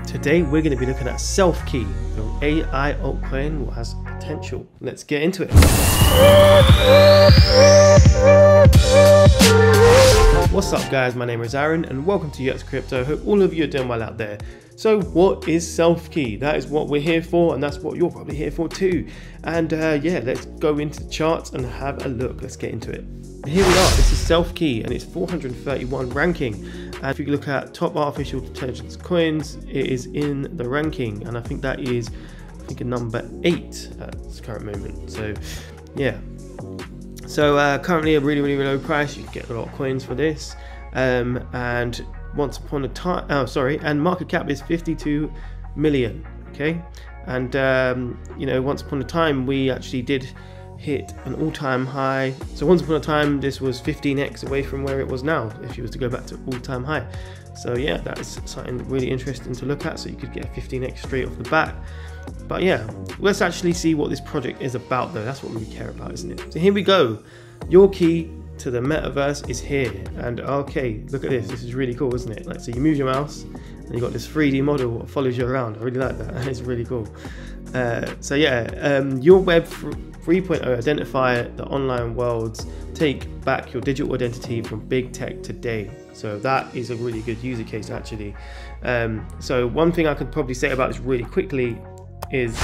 Today we're going to be looking at SelfKey, your AI altcoin what has potential. Let's get into it. What's up guys, my name is Aaron and welcome to UX Crypto. Hope all of you are doing well out there. So what is SelfKey? That is what we're here for, and that's what you're probably here for too. And yeah, let's go into the charts and have a look. Let's get into it. Here we are, this is SelfKey and it's 431 ranking. And if you look at top artificial intelligence coins, it is in the ranking, and I think that is a number 8 at this current moment. So yeah, so currently a really low price. You can get a lot of coins for this, and once upon a time, and market cap is 52 million. Okay, and you know, once upon a time we actually did hit an all-time high. So once upon a time this was 15x away from where it was now if you was to go back to all-time high. So yeah, that is something really interesting to look at. So you could get a 15x straight off the bat. But yeah, let's actually see what this project is about though. That's what we care about, isn't it? So here we go. Your key to the metaverse is here. And okay, look at this. This is really cool, isn't it? Like, so you move your mouse and you got this 3D model that follows you around. I really like that. It's really cool. So yeah, your Web 3.0 identify the online worlds, take back your digital identity from big tech today. So that is a really good user case actually. So one thing I could probably say about this really quickly is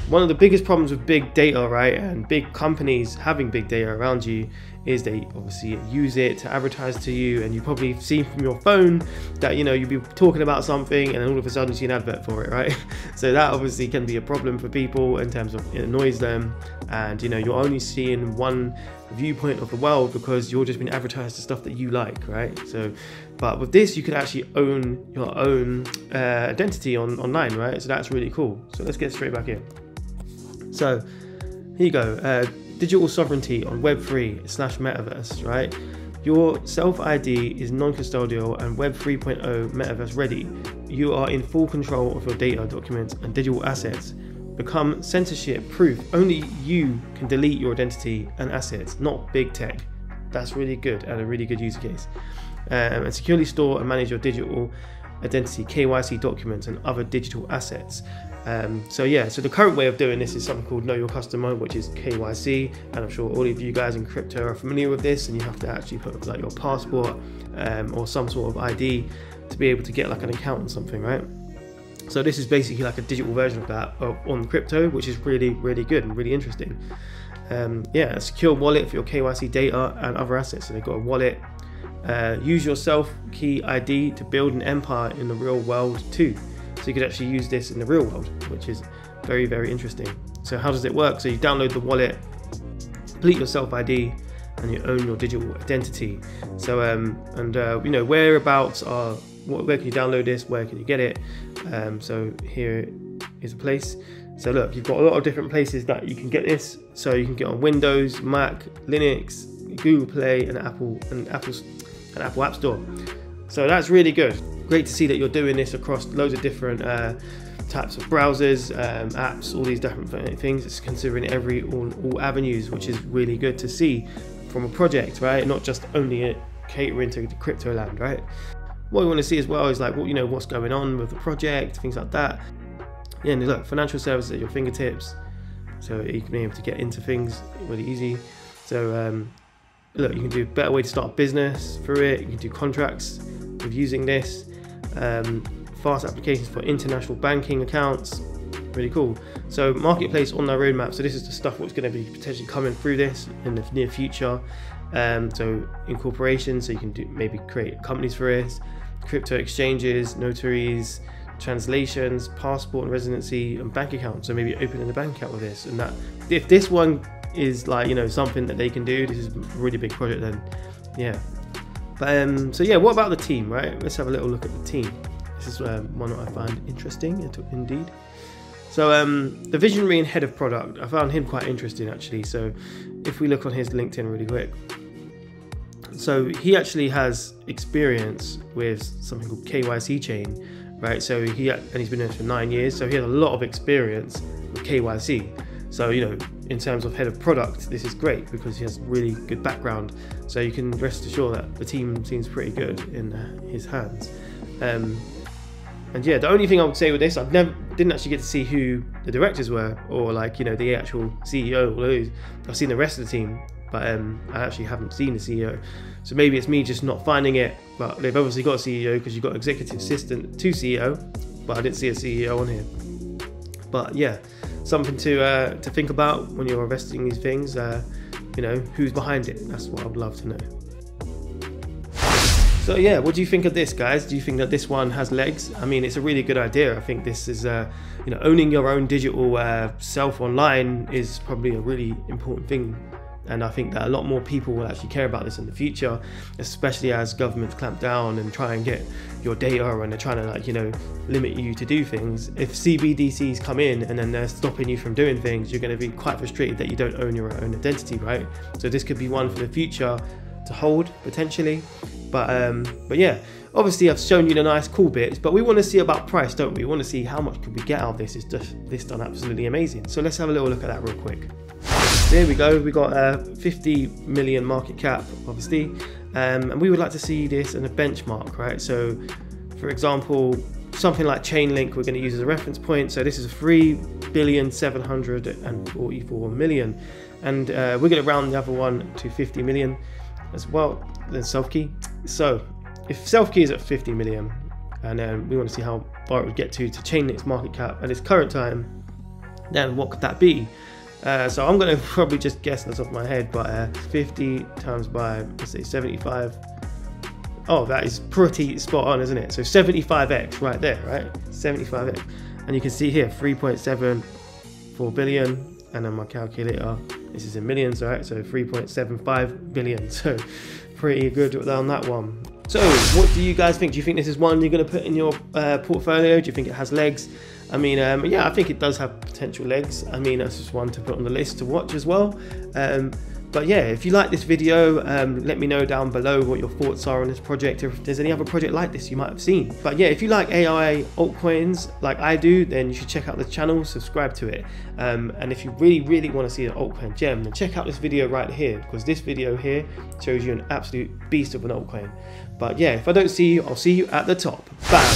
one of the biggest problems with big data, right, and big companies having big data around you is they obviously use it to advertise to you, and you probably seen from your phone that, you know, you'll be talking about something and then all of a sudden you see an advert for it, right? So that obviously can be a problem for people in terms of it annoys them, and you know, you're only seeing one viewpoint of the world because you're just being advertised to stuff that you like, right? So but with this you can actually own your own identity online, right? So that's really cool. So let's get straight back in. So here you go, digital sovereignty on Web3/metaverse, right? Your self ID is non-custodial and Web 3.0 metaverse ready. You are in full control of your data, documents and digital assets. Become censorship proof. Only you can delete your identity and assets, not big tech. That's really good and a really good user case. And securely store and manage your digital identity, KYC documents and other digital assets. So yeah, so the current way of doing this is something called Know Your Customer, which is KYC, and I'm sure all of you guys in crypto are familiar with this, and you have to actually put like your passport or some sort of ID to be able to get like an account or something, right? So this is basically like a digital version of that on crypto, which is really good and really interesting. Yeah, a secure wallet for your KYC data and other assets. So they've got a wallet. Use your SelfKey ID to build an empire in the real world too. So you could actually use this in the real world, which is very interesting. So how does it work? So you download the wallet, complete your self ID, and you own your digital identity. So you know, whereabouts are, where can you download this, where can you get it? So here is a place. So look, you've got a lot of different places that you can get this. So you can get on Windows, Mac, Linux, Google Play, and Apple App Store. So that's really good. Great to see that you're doing this across loads of different types of browsers, apps, all these different things. It's considering all avenues, which is really good to see from a project, right? Not just only catering to the crypto land, right? What we want to see as well is like, you know, what's going on with the project, things like that. Yeah, and look, financial services at your fingertips, so you can be able to get into things really easy. So look, you can do a better way to start a business through it. You can do contracts with using this. Fast applications for international banking accounts, really cool. So marketplace on their roadmap. So this is the stuff what's going to be potentially coming through this in the near future. So incorporation, so you can maybe create companies for this, crypto exchanges, notaries, translations, passport and residency, and bank accounts. So maybe opening a bank account with this, and that if this one is like, you know, something that they can do, this is a really big project then. Yeah. But so yeah, what about the team, right? Let's have a little look at the team. This is one that I find interesting indeed. So the visionary and head of product, I found him quite interesting actually. So if we look on his LinkedIn really quick, so he actually has experience with something called KYC chain, right? So he's been there for 9 years, so he has a lot of experience with KYC. So, you know, in terms of head of product, this is great because he has really good background. So you can rest assured that the team seems pretty good in his hands. And yeah, the only thing I would say with this, didn't actually get to see who the directors were, or like, you know, the actual CEO. Although I've seen the rest of the team, but I actually haven't seen the CEO. So maybe it's me just not finding it. But they've obviously got a CEO because you've got executive assistant to CEO, but I didn't see a CEO on here. But yeah, something to think about when you're investing in these things. You know, who's behind it? That's what I would love to know. So yeah, what do you think of this, guys? Do you think that this one has legs? I mean, it's a really good idea. I think this is, you know, owning your own digital self online is probably a really important thing. And I think that a lot more people will actually care about this in the future, especially as governments clamp down and try and get your data, and they're trying to, like, you know, limit you to do things. If CBDCs come in and then they're stopping you from doing things, you're going to be quite frustrated that you don't own your own identity, right? So this could be one for the future to hold potentially. But yeah, obviously I've shown you the nice cool bits, but we want to see about price, don't we? We want to see how much could we get out of this. Is just this done absolutely amazing. So let's have a little look at that real quick. There we go. We got 50 million market cap, obviously, and we would like to see this in a benchmark, right? So for example, something like Chainlink we're going to use as a reference point. So this is 3,744 million, and we're going to round the other one to 50 million as well, then SelfKey. So if SelfKey is at 50 million, and then we want to see how far it would get to Chainlink's market cap at its current time, then what could that be? So I'm going to probably just guess this off my head, but 50 times by, let's say 75. Oh, that is pretty spot on, isn't it? So 75x right there, right? 75x. And you can see here 3.74 billion. And then my calculator, this is in millions, right? So 3.75 billion. So pretty good on that one. So what do you guys think? Do you think this is one you're going to put in your portfolio? Do you think it has legs? I mean, yeah, I think it does have potential legs. I mean, that's just one to put on the list to watch as well. But yeah, if you like this video, let me know down below what your thoughts are on this project, or if there's any other project like this you might have seen. But yeah, if you like AI altcoins like I do, then you should check out the channel, subscribe to it. And if you really want to see an altcoin gem, then check out this video right here, because this video here shows you an absolute beast of an altcoin. But yeah, if I don't see you, I'll see you at the top. Bam!